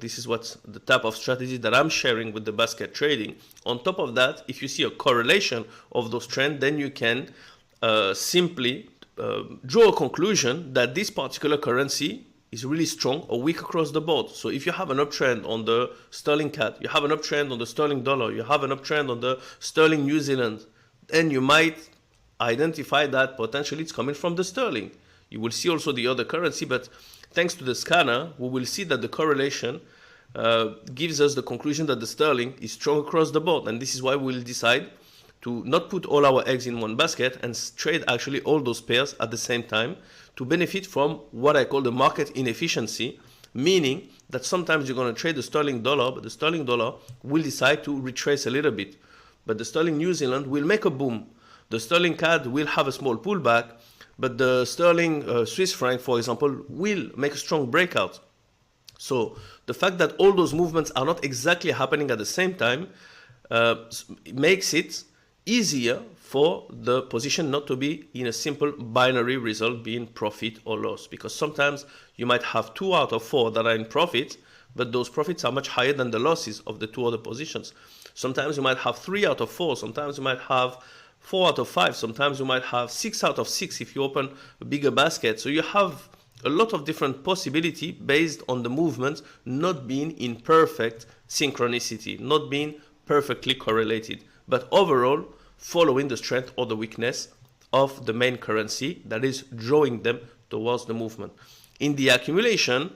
This is what's the type of strategy that I'm sharing with the basket trading. On top of that, if you see a correlation of those trends, then you can simply draw a conclusion that this particular currency is really strong or weak across the board. So if you have an uptrend on the sterling CAD, you have an uptrend on the sterling dollar, you have an uptrend on the sterling New Zealand, then you might identify that potentially it's coming from the sterling. You will see also the other currency, but thanks to the scanner, we will see that the correlation gives us the conclusion that the sterling is strong across the board. And this is why we'll decide to not put all our eggs in one basket and trade actually all those pairs at the same time to benefit from what I call the market inefficiency, meaning that sometimes you're going to trade the sterling dollar, but the sterling dollar will decide to retrace a little bit. But the sterling New Zealand will make a boom. The sterling CAD will have a small pullback, but the sterling Swiss franc, for example, will make a strong breakout. So the fact that all those movements are not exactly happening at the same time makes it easier for the position not to be in a simple binary result, being profit or loss, because sometimes you might have 2 out of 4 that are in profit, but those profits are much higher than the losses of the 2 other positions. Sometimes you might have 3 out of 4, sometimes you might have 4 out of 5, sometimes you might have 6 out of 6 if you open a bigger basket. So you have a lot of different possibility based on the movements not being in perfect synchronicity, not being perfectly correlated, but overall following the strength or the weakness of the main currency that is drawing them towards the movement. In the accumulation,